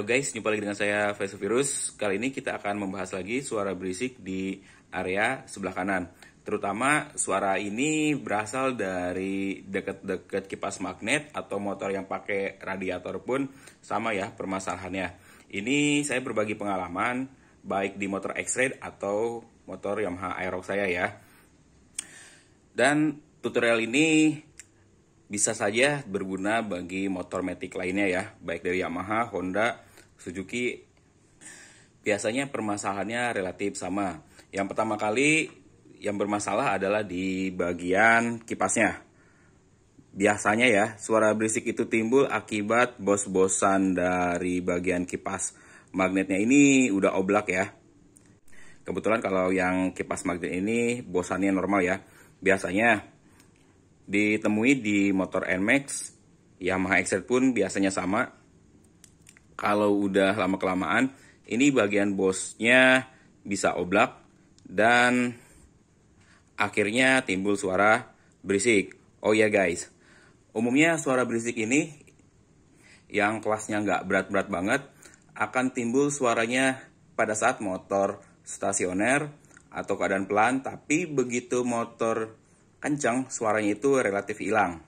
Halo guys, jumpa lagi dengan saya Faisal Virus. Kali ini kita akan membahas lagi suara berisik di area sebelah kanan. Terutama suara ini berasal dari dekat-dekat kipas magnet atau motor yang pakai radiator pun sama ya permasalahannya. Ini saya berbagi pengalaman baik di motor X-Ride atau motor Yamaha Aerox saya ya. Dan tutorial ini bisa saja berguna bagi motor matic lainnya ya, baik dari Yamaha, Honda, Suzuki. Biasanya permasalahannya relatif sama. Yang pertama kali yang bermasalah adalah di bagian kipasnya. Biasanya ya, suara berisik itu timbul akibat bos-bosan dari bagian kipas magnetnya ini udah oblak ya. Kebetulan kalau yang kipas magnet ini bosannya normal ya. Biasanya ditemui di motor NMAX, Yamaha X-Ride pun biasanya sama. Kalau udah lama-kelamaan, ini bagian bosnya bisa oblak dan akhirnya timbul suara berisik. Oh ya guys, umumnya suara berisik ini yang kelasnya nggak berat-berat banget akan timbul suaranya pada saat motor stasioner atau keadaan pelan, tapi begitu motor kencang, suaranya itu relatif hilang.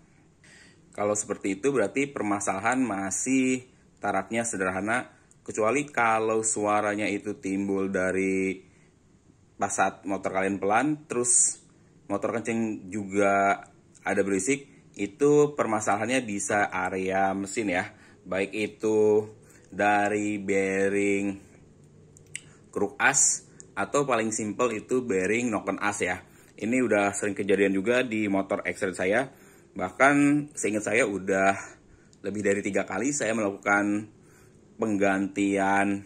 Kalau seperti itu berarti permasalahan masih tarafnya sederhana, kecuali kalau suaranya itu timbul dari pas saat motor kalian pelan, terus motor kencang juga ada berisik, itu permasalahannya bisa area mesin ya, baik itu dari bearing kruk as atau paling simple itu bearing noken as ya. Ini udah sering kejadian juga di motor X-Ride saya. Bahkan seingat saya udah lebih dari 3 kali saya melakukan penggantian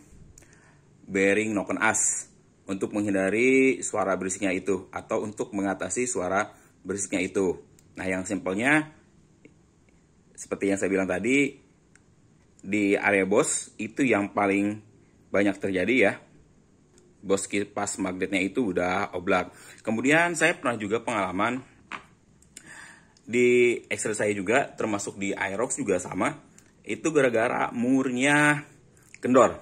bearing noken as untuk menghindari suara berisiknya itu atau untuk mengatasi suara berisiknya itu. Nah, yang simpelnya seperti yang saya bilang tadi, di area bos itu yang paling banyak terjadi ya. Bos kipas magnetnya itu udah oblak. Kemudian saya pernah juga pengalaman di X-Ride saya juga, termasuk di Aerox juga sama. Itu gara-gara murnya kendor.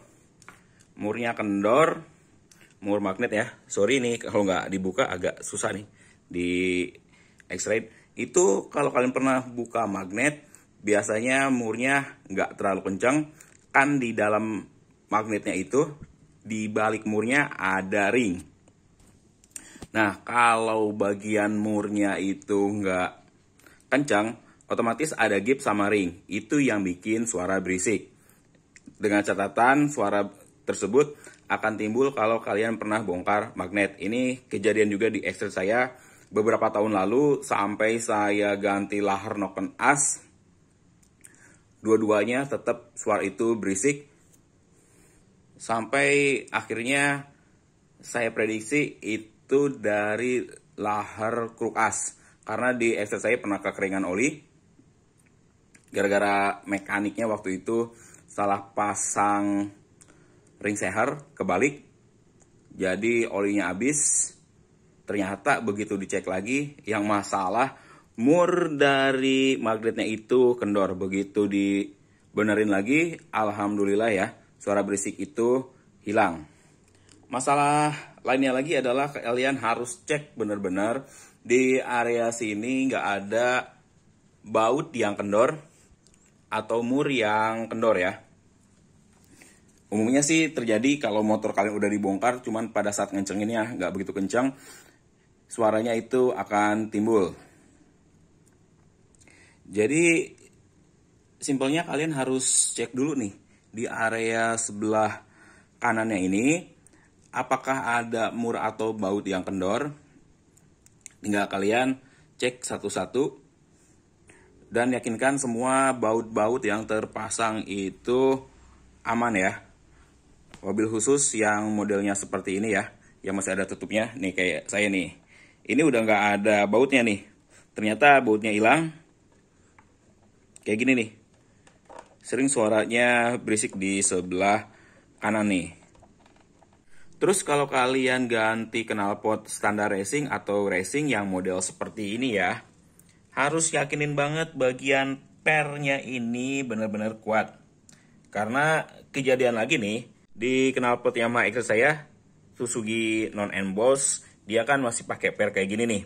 Murnya kendor, mur magnet ya. Sorry nih kalau nggak dibuka agak susah nih di X-Ride. Itu kalau kalian pernah buka magnet, biasanya murnya nggak terlalu kencang. Kan di dalam magnetnya itu, di balik murnya ada ring. Nah, kalau bagian murnya itu nggak kencang, otomatis ada gap sama ring. Itu yang bikin suara berisik. Dengan catatan, suara tersebut akan timbul kalau kalian pernah bongkar magnet. Ini kejadian juga di X-Ride saya beberapa tahun lalu sampai saya ganti lahar noken as. Dua-duanya tetap suara itu berisik. Sampai akhirnya saya prediksi itu dari lahar kruk as. Karena di X-Ride saya pernah kekeringan oli. Gara-gara mekaniknya waktu itu salah pasang ring seher kebalik. Jadi olinya habis. Ternyata begitu dicek lagi, yang masalah mur dari magnetnya itu kendor. Begitu dibenerin lagi, alhamdulillah ya, suara berisik itu hilang. Masalah lainnya lagi adalah kalian harus cek benar-benar di area sini nggak ada baut yang kendor atau mur yang kendor ya. Umumnya sih terjadi kalau motor kalian udah dibongkar, cuman pada saat ngencenginnya nggak begitu kencang, suaranya itu akan timbul. Jadi simpelnya kalian harus cek dulu nih di area sebelah kanannya ini, apakah ada mur atau baut yang kendor. Tinggal kalian cek satu-satu dan yakinkan semua baut-baut yang terpasang itu aman ya. Mobil khusus yang modelnya seperti ini ya, yang masih ada tutupnya nih kayak saya nih. Ini udah nggak ada bautnya nih. Ternyata bautnya hilang. Kayak gini nih. Sering suaranya berisik di sebelah kanan nih. Terus kalau kalian ganti knalpot standar racing atau racing yang model seperti ini ya, harus yakinin banget bagian pernya ini benar-benar kuat. Karena kejadian lagi nih, di knalpot Yamaha XZ saya, Suzuki non-emboss, dia kan masih pakai per kayak gini nih.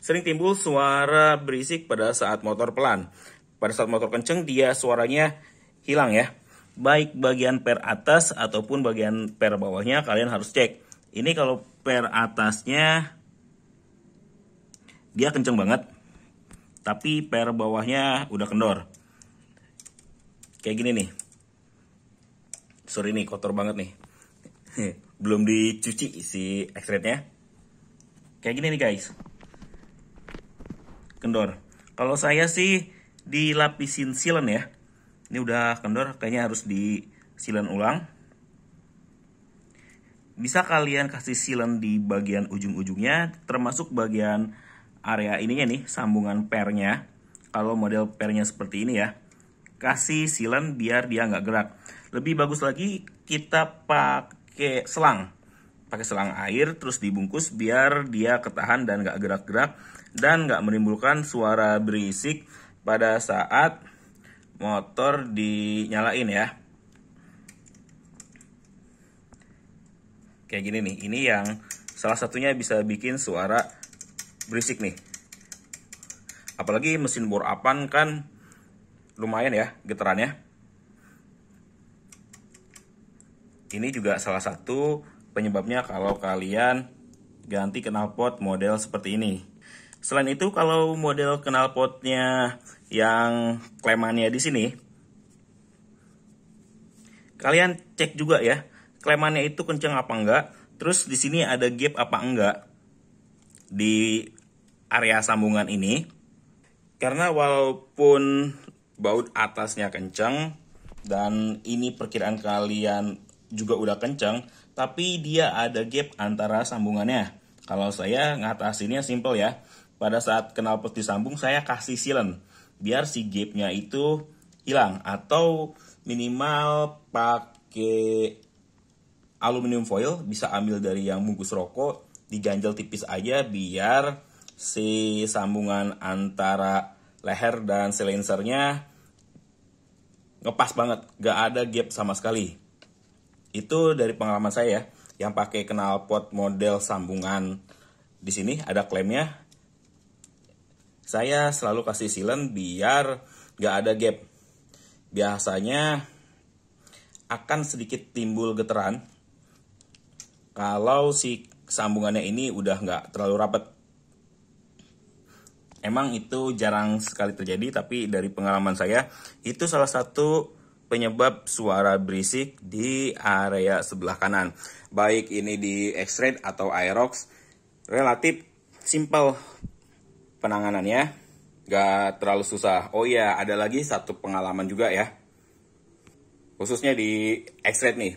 Sering timbul suara berisik pada saat motor pelan. Pada saat motor kenceng, dia suaranya hilang ya. Baik bagian per atas ataupun bagian per bawahnya kalian harus cek. Ini kalau per atasnya dia kenceng banget, tapi per bawahnya udah kendor. Kayak gini nih. Sorry nih, kotor banget nih. Belum dicuci si X-Rate-nya. Kayak gini nih guys. Kendor. Kalau saya sih dilapisin sealant ya. Ini udah kendor, kayaknya harus di sealant ulang. Bisa kalian kasih sealant di bagian ujung-ujungnya, termasuk bagian area ininya nih, sambungan pernya. Kalau model pernya seperti ini ya, kasih sealant biar dia nggak gerak. Lebih bagus lagi kita pakai selang. Pakai selang air terus dibungkus biar dia ketahan dan nggak gerak-gerak dan nggak menimbulkan suara berisik pada saat motor dinyalain ya. Kayak gini nih, ini yang salah satunya bisa bikin suara berisik nih. Apalagi mesin bor apan kan lumayan ya getarannya. Ini juga salah satu penyebabnya kalau kalian ganti knalpot model seperti ini. Selain itu, kalau model knalpotnya yang klemannya di sini, kalian cek juga ya, klemannya itu kenceng apa enggak. Terus di sini ada gap apa enggak di area sambungan ini. Karena walaupun baut atasnya kenceng dan ini perkiraan kalian juga udah kenceng, tapi dia ada gap antara sambungannya. Kalau saya ngatasinnya simple ya. Pada saat knalpot disambung, saya kasih sealant biar si gapnya itu hilang, atau minimal pakai aluminium foil, bisa ambil dari yang bungkus rokok, diganjel tipis aja biar si sambungan antara leher dan silencernya ngepas banget, gak ada gap sama sekali. Itu dari pengalaman saya yang pakai knalpot model sambungan. Di sini ada klemnya. Saya selalu kasih sealant biar gak ada gap. Biasanya akan sedikit timbul getaran kalau si sambungannya ini udah nggak terlalu rapat. Emang itu jarang sekali terjadi, tapi dari pengalaman saya, itu salah satu penyebab suara berisik di area sebelah kanan. Baik ini di X-Rate atau Aerox, relatif simple penanganannya, nggak terlalu susah. Oh iya, ada lagi satu pengalaman juga ya, khususnya di X-Rate nih.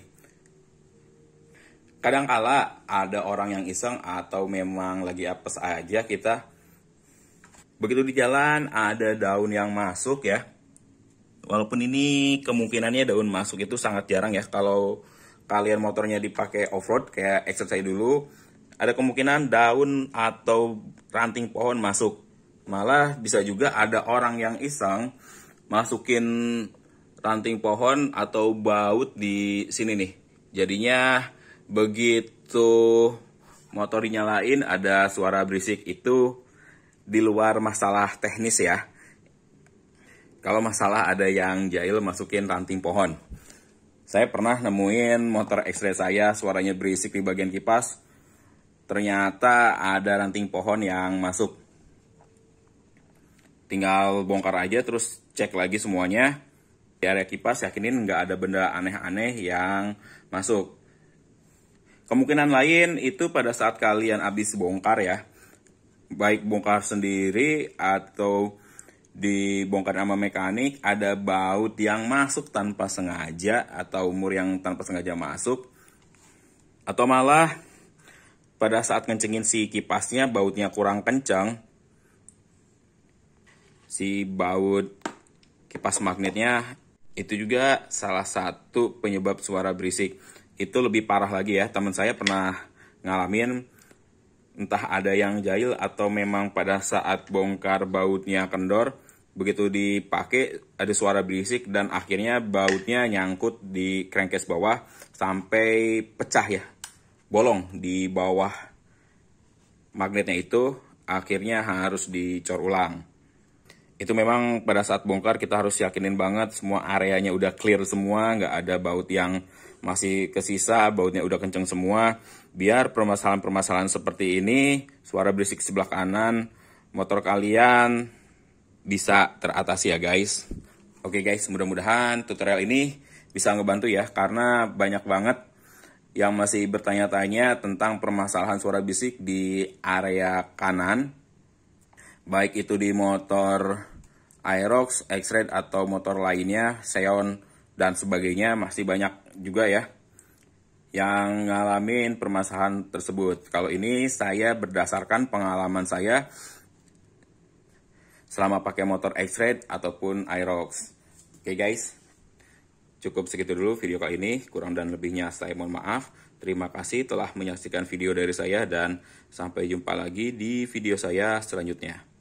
Kadangkala ada orang yang iseng atau memang lagi apes aja kita. Begitu di jalan ada daun yang masuk ya. Walaupun ini kemungkinannya daun masuk itu sangat jarang ya. Kalau kalian motornya dipakai off-road kayak X-Rate saya dulu, ada kemungkinan daun atau ranting pohon masuk. Malah bisa juga ada orang yang iseng masukin ranting pohon atau baut di sini nih. Jadinya begitu motor dinyalain ada suara berisik. Itu di luar masalah teknis ya. Kalau masalah ada yang jahil masukin ranting pohon. Saya pernah nemuin motor X-Rate saya suaranya berisik di bagian kipas. Ternyata ada ranting pohon yang masuk. Tinggal bongkar aja terus cek lagi semuanya. Di area kipas yakinin nggak ada benda aneh-aneh yang masuk. Kemungkinan lain itu pada saat kalian habis bongkar ya. Baik bongkar sendiri atau dibongkar sama mekanik, ada baut yang masuk tanpa sengaja atau mur yang tanpa sengaja masuk. Atau malah pada saat ngencengin si kipasnya bautnya kurang kencang, si baut kipas magnetnya itu juga salah satu penyebab suara berisik. Itu lebih parah lagi ya, teman saya pernah ngalamin, entah ada yang jahil atau memang pada saat bongkar bautnya kendor, begitu dipakai ada suara berisik dan akhirnya bautnya nyangkut di crankcase bawah sampai pecah ya, bolong di bawah magnetnya itu, akhirnya harus dicor ulang. Itu memang pada saat bongkar kita harus yakinin banget semua areanya udah clear semua, nggak ada baut yang masih kesisa, bautnya udah kenceng semua, biar permasalahan-permasalahan seperti ini, suara berisik sebelah kanan motor kalian bisa teratasi ya guys. Oke guys, mudah-mudahan tutorial ini bisa ngebantu ya, karena banyak banget yang masih bertanya-tanya tentang permasalahan suara berisik di area kanan, baik itu di motor Aerox, X-Ride atau motor lainnya, Xeon dan sebagainya, masih banyak juga ya yang ngalamin permasalahan tersebut. Kalau ini saya berdasarkan pengalaman saya selama pakai motor X-Ride ataupun Aerox. Oke guys, cukup segitu dulu video kali ini, kurang dan lebihnya saya mohon maaf. Terima kasih telah menyaksikan video dari saya dan sampai jumpa lagi di video saya selanjutnya.